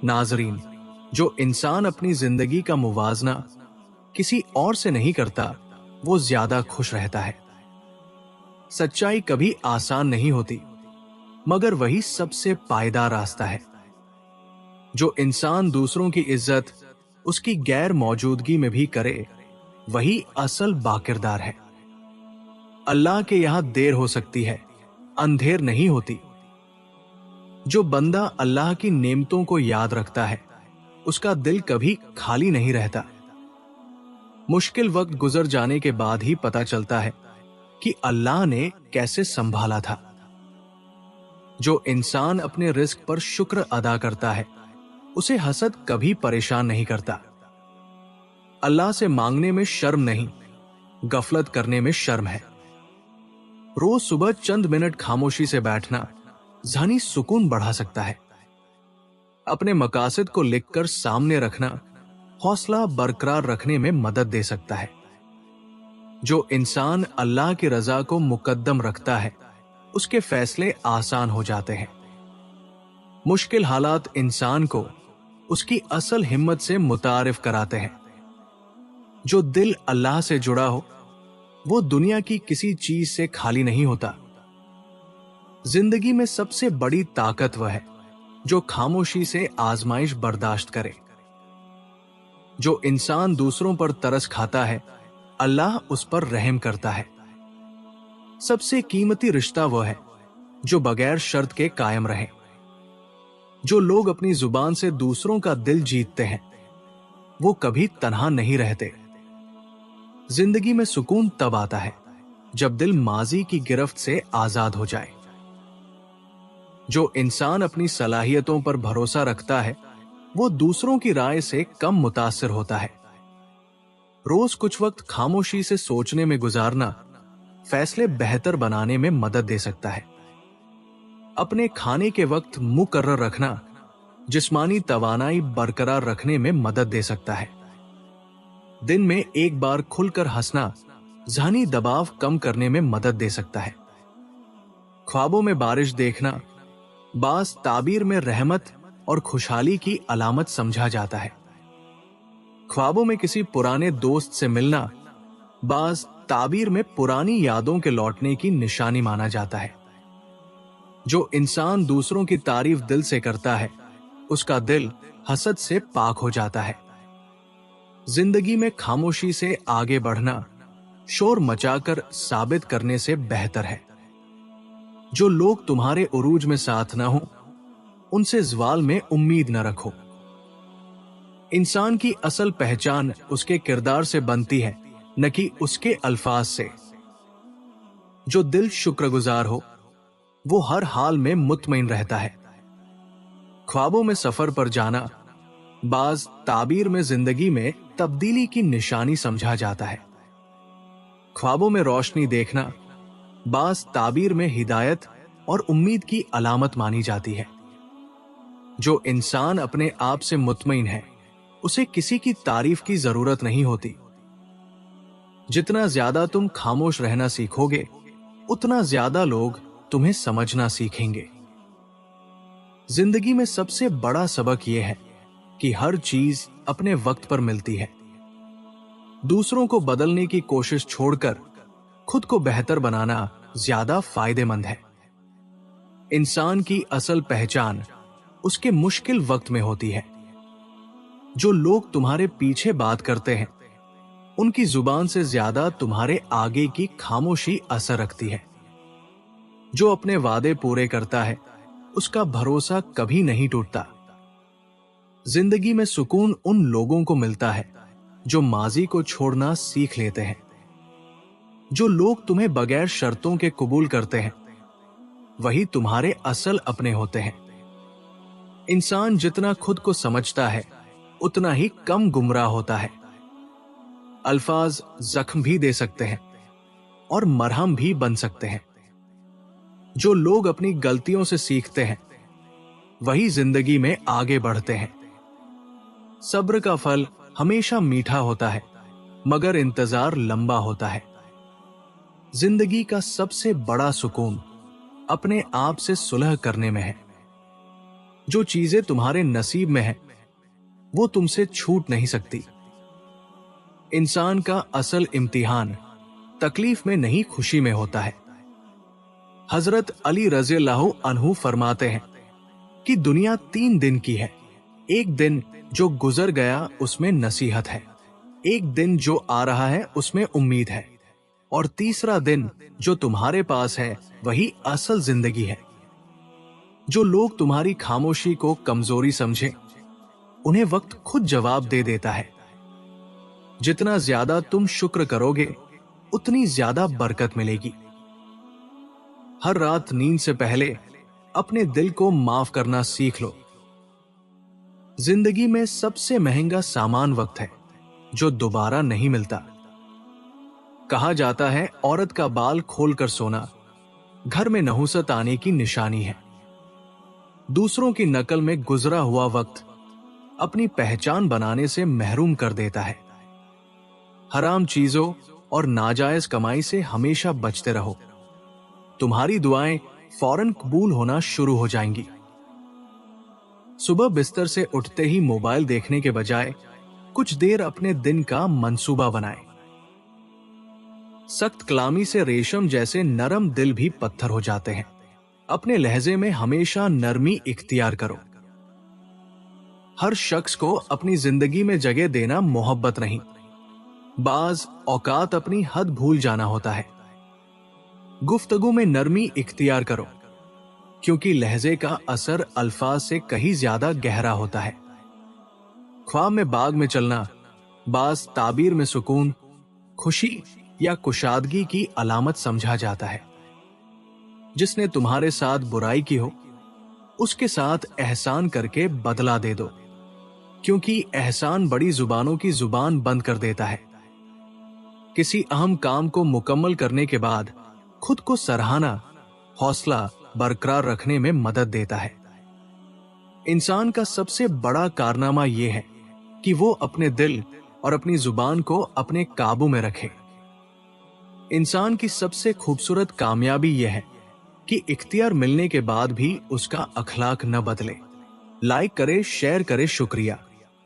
नाजरीन, जो इंसान अपनी जिंदगी का मुवाजना किसी और से नहीं करता, वो ज्यादा खुश रहता है। सच्चाई कभी आसान नहीं होती, मगर वही सबसे पायदार रास्ता है। जो इंसान दूसरों की इज्जत उसकी गैर मौजूदगी में भी करे, वही असल बाकिरदार है। अल्लाह के यहां देर हो सकती है, अंधेर नहीं होती। जो बंदा अल्लाह की नेमतों को याद रखता है, उसका दिल कभी खाली नहीं रहता। मुश्किल वक्त गुजर जाने के बाद ही पता चलता है कि अल्लाह ने कैसे संभाला था। जो इंसान अपने रिस्क पर शुक्र अदा करता है, उसे हसद कभी परेशान नहीं करता। अल्लाह से मांगने में शर्म नहीं, गफलत करने में शर्म है। रोज सुबह चंद मिनट खामोशी से बैठना ज़हनी सुकून बढ़ा सकता है। अपने मकासद को लिखकर सामने रखना हौसला बरकरार रखने में मदद दे सकता है। जो इंसान अल्लाह की रजा को मुकद्दम रखता है, उसके फैसले आसान हो जाते हैं। मुश्किल हालात इंसान को उसकी असल हिम्मत से मुतारिफ कराते हैं। जो दिल अल्लाह से जुड़ा हो, वो दुनिया की किसी चीज से खाली नहीं होता। जिंदगी में सबसे बड़ी ताकत वह है जो खामोशी से आजमाइश बर्दाश्त करे। जो इंसान दूसरों पर तरस खाता है, अल्लाह उस पर रहम करता है। सबसे कीमती रिश्ता वह है जो बगैर शर्त के कायम रहे। जो लोग अपनी जुबान से दूसरों का दिल जीतते हैं, वो कभी तन्हा नहीं रहते। जिंदगी में सुकून तब आता है जब दिल माजी की गिरफ्त से आजाद हो जाए। जो इंसान अपनी सलाहियतों पर भरोसा रखता है, वो दूसरों की राय से कम मुतासिर होता है। रोज कुछ वक्त खामोशी से सोचने में गुजारना फैसले बेहतर बनाने में मदद दे सकता है। अपने खाने के वक्त मुकर्रर रखना जिस्मानी तवानाई बरकरार रखने में मदद दे सकता है। दिन में एक बार खुलकर हंसना ज़हनी दबाव कम करने में मदद दे सकता है। ख्वाबों में बारिश देखना बास ताबीर में रहमत और खुशहाली की अलामत समझा जाता है। ख्वाबों में किसी पुराने दोस्त से मिलना बास ताबीर में पुरानी यादों के लौटने की निशानी माना जाता है। जो इंसान दूसरों की तारीफ दिल से करता है, उसका दिल हसद से पाक हो जाता है। जिंदगी में खामोशी से आगे बढ़ना शोर मचाकर साबित करने से बेहतर है। जो लोग तुम्हारे उरूज में साथ न हो, उनसे ज़वाल में उम्मीद न रखो। इंसान की असल पहचान उसके किरदार से बनती है, न कि उसके अल्फाज से। जो दिल शुक्रगुजार हो, वो हर हाल में मुतमईन रहता है। ख्वाबों में सफर पर जाना बाज ताबीर में जिंदगी में तब्दीली की निशानी समझा जाता है। ख्वाबों में रोशनी देखना बास ताबीर में हिदायत और उम्मीद की अलामत मानी जाती है। जो इंसान अपने आप से मुतमईन है, उसे किसी की तारीफ की जरूरत नहीं होती। जितना ज्यादा तुम खामोश रहना सीखोगे, उतना ज्यादा लोग तुम्हें समझना सीखेंगे। जिंदगी में सबसे बड़ा सबक यह है कि हर चीज अपने वक्त पर मिलती है। दूसरों को बदलने की कोशिश छोड़कर खुद को बेहतर बनाना ज्यादा फायदेमंद है। इंसान की असल पहचान उसके मुश्किल वक्त में होती है। जो लोग तुम्हारे पीछे बात करते हैं, उनकी जुबान से ज्यादा तुम्हारे आगे की खामोशी असर रखती है। जो अपने वादे पूरे करता है, उसका भरोसा कभी नहीं टूटता। जिंदगी में सुकून उन लोगों को मिलता है जो माजी को छोड़ना सीख लेते हैं। जो लोग तुम्हें बगैर शर्तों के कबूल करते हैं, वही तुम्हारे असल अपने होते हैं। इंसान जितना खुद को समझता है, उतना ही कम गुमराह होता है। अल्फाज जख्म भी दे सकते हैं और मरहम भी बन सकते हैं। जो लोग अपनी गलतियों से सीखते हैं, वही जिंदगी में आगे बढ़ते हैं। सब्र का फल हमेशा मीठा होता है, मगर इंतजार लंबा होता है। जिंदगी का सबसे बड़ा सुकून अपने आप से सुलह करने में है। जो चीजें तुम्हारे नसीब में है वो तुमसे छूट नहीं सकती। इंसान का असल इम्तिहान तकलीफ में नहीं खुशी में होता है। हजरत अली रज़ियल्लाहु अन्हु फरमाते हैं कि दुनिया 3 दिन की है। एक दिन जो गुजर गया उसमें नसीहत है, एक दिन जो आ रहा है उसमें उम्मीद है, और तीसरा दिन जो तुम्हारे पास है वही असल जिंदगी है। जो लोग तुम्हारी खामोशी को कमजोरी समझे उन्हें वक्त खुद जवाब दे देता है। जितना ज्यादा तुम शुक्र करोगे उतनी ज्यादा बरकत मिलेगी। हर रात नींद से पहले अपने दिल को माफ करना सीख लो। जिंदगी में सबसे महंगा सामान वक्त है जो दोबारा नहीं मिलता। कहा जाता है औरत का बाल खोलकर सोना घर में नहुसत आने की निशानी है। दूसरों की नकल में गुजरा हुआ वक्त अपनी पहचान बनाने से महरूम कर देता है। हराम चीजों और नाजायज कमाई से हमेशा बचते रहो। तुम्हारी दुआएं फौरन कबूल होना शुरू हो जाएंगी। सुबह बिस्तर से उठते ही मोबाइल देखने के बजाय कुछ देर अपने दिन का मंसूबा बनाएं। सख्त कलामी से रेशम जैसे नरम दिल भी पत्थर हो जाते हैं। अपने लहजे में हमेशा नरमी इख्तियार करो। हर शख्स को अपनी जिंदगी में जगह देना मोहब्बत नहीं, बाज औकात अपनी हद भूल जाना होता है। गुफ्तगू में नरमी इख्तियार करो, क्योंकि लहजे का असर अल्फाज से कहीं ज्यादा गहरा होता है। ख्वाब में बाग में चलना बाज ताबीर में सुकून, खुशी या कुशादगी की अलामत समझा जाता है। जिसने तुम्हारे साथ बुराई की हो उसके साथ एहसान करके बदला दे दो, क्योंकि एहसान बड़ी जुबानों की जुबान बंद कर देता है। किसी अहम काम को मुकम्मल करने के बाद खुद को सराहना हौसला बरकरार रखने में मदद देता है। इंसान का सबसे बड़ा कारनामा यह है कि वो अपने दिल और अपनी जुबान को अपने काबू में रखे। इंसान की सबसे खूबसूरत कामयाबी यह है कि इख्तियार मिलने के बाद भी उसका अखलाक न बदले। लाइक करे, शेयर करे, शुक्रिया।